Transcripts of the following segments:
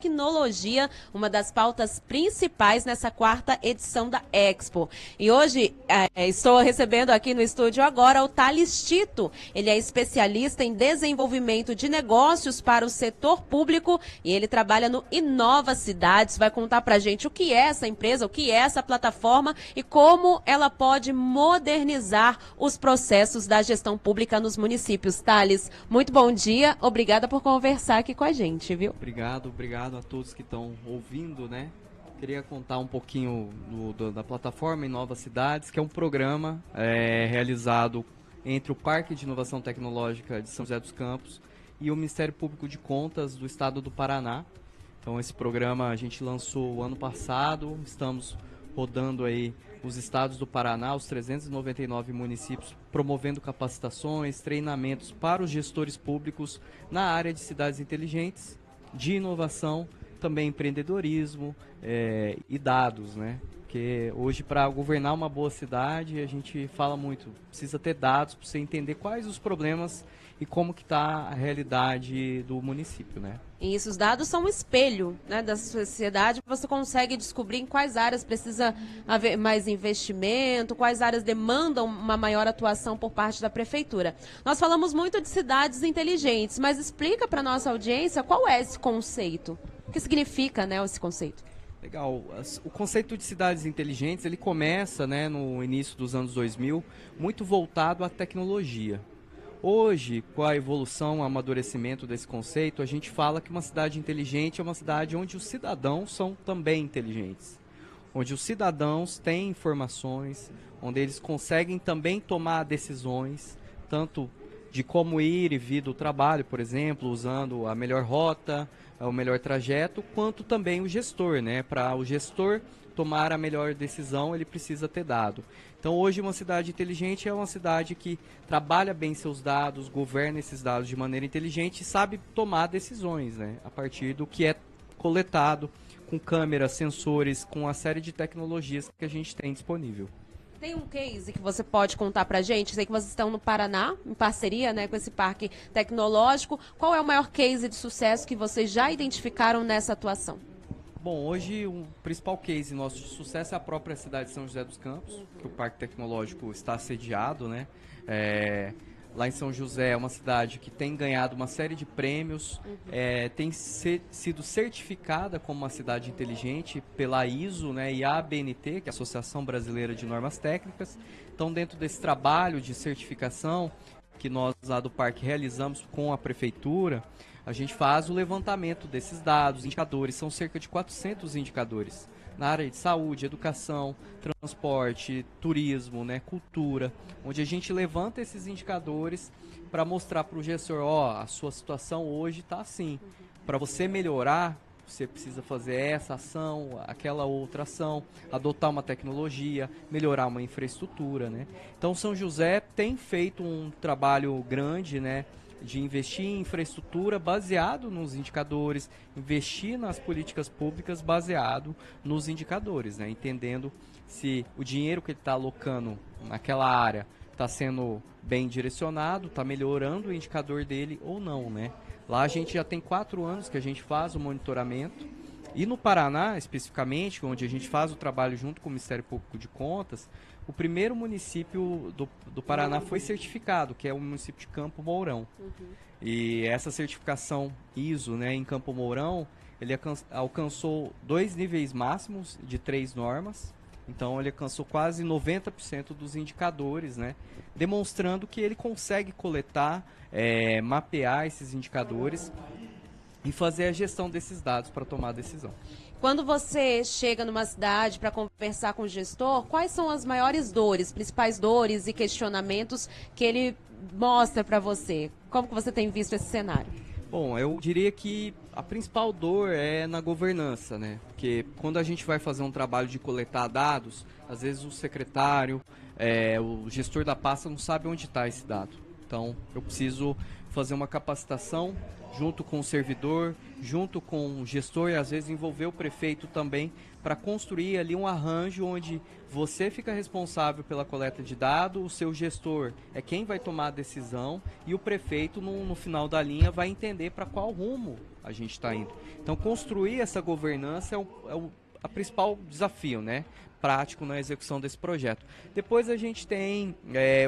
tecnologia, uma das pautas principais nessa 4ª edição da Expo. E hoje estou recebendo aqui no estúdio agora o Thales Tito. Ele é especialista em desenvolvimento de negócios para o setor público e ele trabalha no Inova Cidades. Vai contar pra gente o que é essa empresa, o que é essa plataforma e como ela pode modernizar os processos da gestão pública nos municípios. Thales, muito bom dia. Obrigada por conversar aqui com a gente, viu? Obrigado a todos que estão ouvindo, né? Queria contar um pouquinho da plataforma Inova Cidades, que é um programa realizado entre o Parque de Inovação Tecnológica de São José dos Campos e o Ministério Público de Contas do Estado do Paraná. Então esse programa a gente lançou o ano passado, estamos rodando aí os estados do Paraná, os 399 municípios, promovendo capacitações, treinamentos para os gestores públicos na área de cidades inteligentes, de inovação, também empreendedorismo e dados, né? Porque hoje, para governar uma boa cidade, a gente fala muito, precisa ter dados para você entender quais os problemas e como que está a realidade do município, né? E isso, os dados são um espelho, né, da sociedade. Você consegue descobrir em quais áreas precisa haver mais investimento, quais áreas demandam uma maior atuação por parte da prefeitura. Nós falamos muito de cidades inteligentes, mas explica para a nossa audiência qual é esse conceito. O que significa, né, esse conceito? Legal. O conceito de cidades inteligentes, ele começa, né, no início dos anos 2000, muito voltado à tecnologia. Hoje, com a evolução, o amadurecimento desse conceito, a gente fala que uma cidade inteligente é uma cidade onde os cidadãos são também inteligentes. Onde os cidadãos têm informações, onde eles conseguem também tomar decisões, tanto de como ir e vir do trabalho, por exemplo, usando a melhor rota, o melhor trajeto, quanto também o gestor, né? Para o gestor tomar a melhor decisão, ele precisa ter dado. Então, hoje, uma cidade inteligente é uma cidade que trabalha bem seus dados, governa esses dados de maneira inteligente e sabe tomar decisões, né? A partir do que é coletado com câmeras, sensores, com a série de tecnologias que a gente tem disponível. Tem um case que você pode contar pra gente? Sei que vocês estão no Paraná, em parceria, né, com esse parque tecnológico. Qual é o maior case de sucesso que vocês já identificaram nessa atuação? Bom, hoje o principal case nosso de sucesso é a própria cidade de São José dos Campos, que o Parque Tecnológico está sediado, né? Lá em São José é uma cidade que tem ganhado uma série de prêmios, tem sido certificada como uma cidade inteligente pela ISO, né, e a ABNT, que é a Associação Brasileira de Normas Técnicas. Então, dentro desse trabalho de certificação que nós lá do parque realizamos com a prefeitura, a gente faz o levantamento desses dados, indicadores, são cerca de 400 indicadores na área de saúde, educação, transporte, turismo, né, cultura, onde a gente levanta esses indicadores para mostrar para o gestor, a sua situação hoje está assim. Para você melhorar, você precisa fazer essa ação, aquela outra ação, adotar uma tecnologia, melhorar uma infraestrutura, né? Então, São José tem feito um trabalho grande, né, de investir em infraestrutura baseado nos indicadores, investir nas políticas públicas baseado nos indicadores, né? Entendendo se o dinheiro que ele está alocando naquela área está sendo bem direcionado, está melhorando o indicador dele ou não, né? Lá a gente já tem 4 anos que a gente faz o monitoramento e no Paraná, especificamente, onde a gente faz o trabalho junto com o Ministério Público de Contas, o primeiro município do Paraná foi certificado, que é o município de Campo Mourão. E essa certificação ISO, né, em Campo Mourão, ele alcançou 2 níveis máximos de 3 normas. Então ele alcançou quase 90% dos indicadores, né, demonstrando que ele consegue coletar, mapear esses indicadores e fazer a gestão desses dados para tomar a decisão. Quando você chega numa cidade para conversar com o gestor, quais são as maiores dores, principais dores e questionamentos que ele mostra para você? Como que você tem visto esse cenário? Bom, eu diria que a principal dor é na governança, né? Porque quando a gente vai fazer um trabalho de coletar dados, às vezes o secretário, o gestor da pasta não sabe onde está esse dado. Então, eu preciso fazer uma capacitação junto com o servidor, junto com o gestor e às vezes envolver o prefeito também para construir ali um arranjo onde você fica responsável pela coleta de dados, o seu gestor é quem vai tomar a decisão e o prefeito no final da linha vai entender para qual rumo a gente está indo. Então, construir essa governança a principal desafio, né, prático na execução desse projeto. Depois a gente tem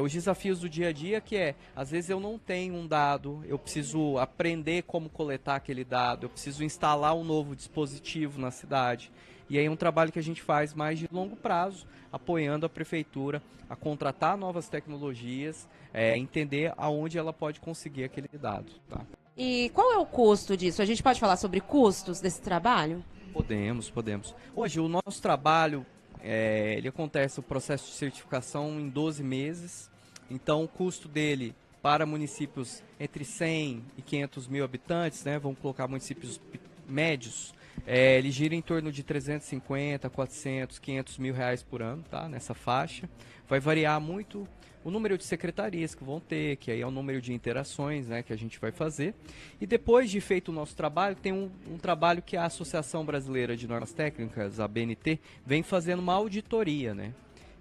os desafios do dia a dia, que às vezes eu não tenho um dado, eu preciso aprender como coletar aquele dado, eu preciso instalar um novo dispositivo na cidade. E aí é um trabalho que a gente faz mais de longo prazo, apoiando a prefeitura a contratar novas tecnologias, entender aonde ela pode conseguir aquele dado. Tá? E qual é o custo disso? A gente pode falar sobre custos desse trabalho? Podemos. Hoje o nosso trabalho, ele acontece o processo de certificação em 12 meses, então o custo dele para municípios entre 100 e 500 mil habitantes, né, vamos colocar municípios médios, ele gira em torno de 350, 400, 500 mil reais por ano, tá, nessa faixa. Vai variar muito o número de secretarias que vão ter, que aí é o número de interações, né, que a gente vai fazer. E depois de feito o nosso trabalho, tem um trabalho que a Associação Brasileira de Normas Técnicas, a ABNT, vem fazendo uma auditoria, né?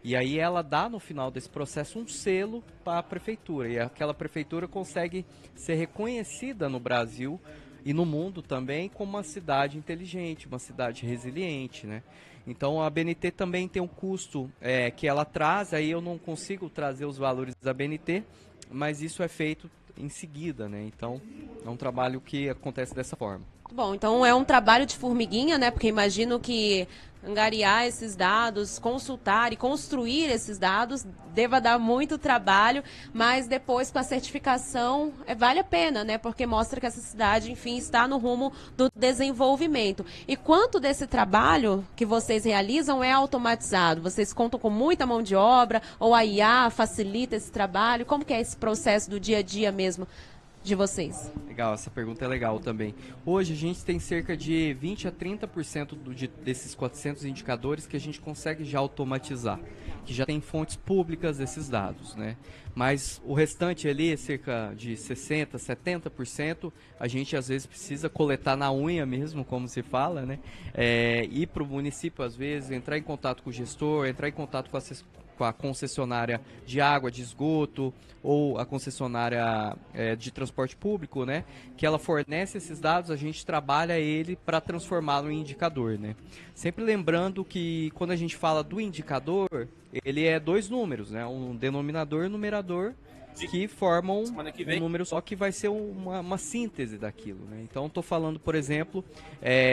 E aí ela dá no final desse processo um selo para a prefeitura, e aquela prefeitura consegue ser reconhecida no Brasil e no mundo também como uma cidade inteligente, uma cidade resiliente, né? Então a ABNT também tem um custo que ela traz, aí eu não consigo trazer os valores da ABNT, mas isso é feito em seguida, né? Então é um trabalho que acontece dessa forma. Bom, então é um trabalho de formiguinha, né? Porque imagino que angariar esses dados, consultar e construir esses dados deva dar muito trabalho, mas depois com a certificação vale a pena, né? Porque mostra que essa cidade, enfim, está no rumo do desenvolvimento. E quanto desse trabalho que vocês realizam é automatizado? Vocês contam com muita mão de obra ou a IA facilita esse trabalho? Como que é esse processo do dia a dia mesmo de vocês? Legal, essa pergunta é legal também. Hoje a gente tem cerca de 20 a 30% desses 400 indicadores que a gente consegue já automatizar, que já tem fontes públicas desses dados, né? Mas o restante ali, cerca de 60, 70%, a gente às vezes precisa coletar na unha mesmo, como se fala, né? Ir para o município às vezes, entrar em contato com o gestor, entrar em contato com a concessionária de água, de esgoto, ou a concessionária de transporte público, né? Que ela fornece esses dados, a gente trabalha ele para transformá-lo em indicador, né? Sempre lembrando que quando a gente fala do indicador, ele é dois números, né? Um denominador e um numerador, que formam um número só que vai ser uma síntese daquilo, né? Então, estou falando, por exemplo,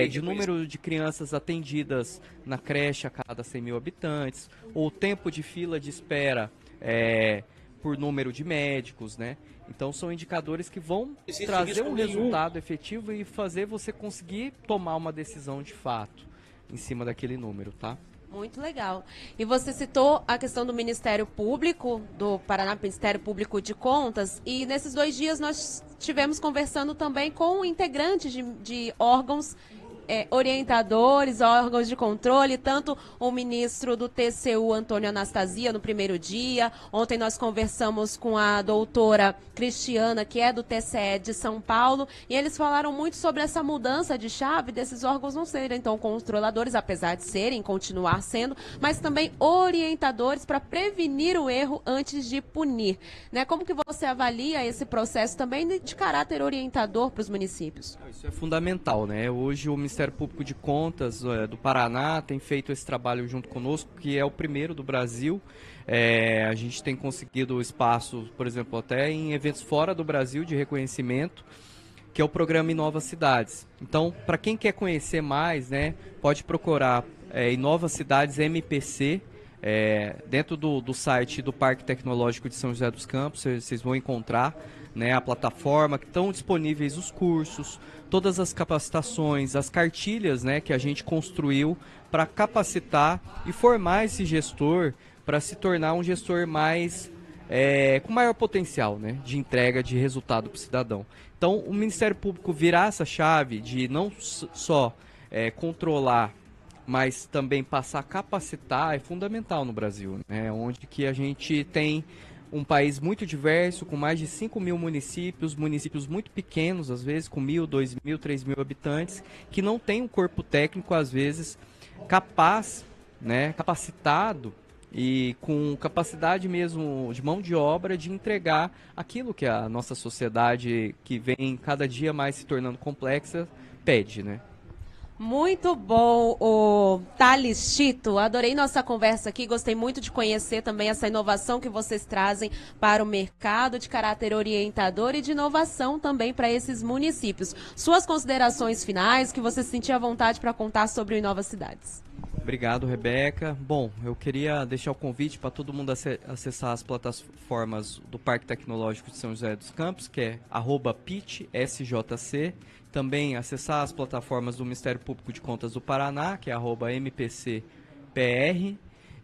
de número de crianças atendidas na creche a cada 100 mil habitantes, ou tempo de fila de espera por número de médicos, né? Então, são indicadores que vão trazer um resultado efetivo e fazer você conseguir tomar uma decisão de fato em cima daquele número, tá? Muito legal. E você citou a questão do Ministério Público, do Paraná Ministério Público de Contas, e nesses 2 dias nós estivemos conversando também com integrantes de órgãos orientadores, órgãos de controle, tanto o ministro do TCU, Antônio Anastasia, no primeiro dia. Ontem nós conversamos com a doutora Cristiana, que é do TCE de São Paulo, e eles falaram muito sobre essa mudança de chave desses órgãos não serem então controladores, apesar de serem, continuar sendo, mas também orientadores para prevenir o erro antes de punir, né? Como que você avalia esse processo também de caráter orientador para os municípios? Isso é fundamental, né? Hoje o Ministério Público de Contas do Paraná tem feito esse trabalho junto conosco, que é o primeiro do Brasil. A gente tem conseguido espaço, por exemplo, até em eventos fora do Brasil de reconhecimento, que é o programa Inova Cidades. Então, para quem quer conhecer mais, né, pode procurar Inova Cidades MPC, dentro do site do Parque Tecnológico de São José dos Campos, vocês vão encontrar, né, a plataforma, que estão disponíveis os cursos, todas as capacitações, as cartilhas, né, que a gente construiu para capacitar e formar esse gestor para se tornar um gestor mais com maior potencial, né, de entrega de resultado para o cidadão. Então, o Ministério Público virar essa chave de não só controlar, mas também passar a capacitar é fundamental no Brasil, né, onde que a gente tem um país muito diverso, com mais de 5 mil municípios, municípios muito pequenos, às vezes, com 1.000, 2.000, 3.000 habitantes, que não tem um corpo técnico, às vezes, capaz, né, capacitado e com capacidade mesmo de mão de obra de entregar aquilo que a nossa sociedade, que vem cada dia mais se tornando complexa, pede, né? Muito bom, o Thales Tito. Adorei nossa conversa aqui. Gostei muito de conhecer também essa inovação que vocês trazem para o mercado de caráter orientador e de inovação também para esses municípios. Suas considerações finais, que você sentia vontade para contar sobre o Inova Cidades. Obrigado, Rebeca. Bom, eu queria deixar o convite para todo mundo acessar as plataformas do Parque Tecnológico de São José dos Campos, que é @PITSJC. Também acessar as plataformas do Ministério Público de Contas do Paraná, que é @MPCPR.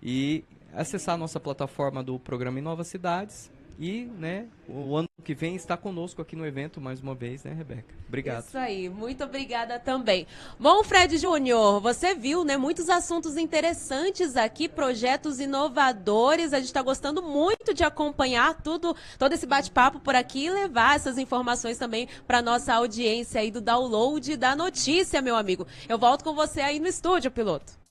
E acessar a nossa plataforma do programa Inova Cidades. E, né, o ano que vem está conosco aqui no evento mais uma vez, né, Rebeca? Obrigado. Isso aí, muito obrigada também. Bom, Fred Júnior, você viu, né, muitos assuntos interessantes aqui, projetos inovadores. A gente está gostando muito de acompanhar todo esse bate-papo por aqui e levar essas informações também para nossa audiência aí do download da notícia, meu amigo. Eu volto com você aí no estúdio, piloto.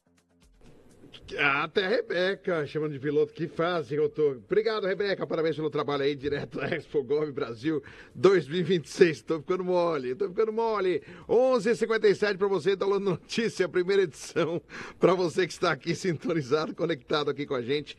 Até a Rebeca, chamando de piloto, que fase eu tô. Obrigado, Rebeca, parabéns pelo trabalho aí, direto da Expo Gov Brasil 2026. Tô ficando mole. 11h57 para você, download notícia, primeira edição, para você que está aqui sintonizado, conectado aqui com a gente.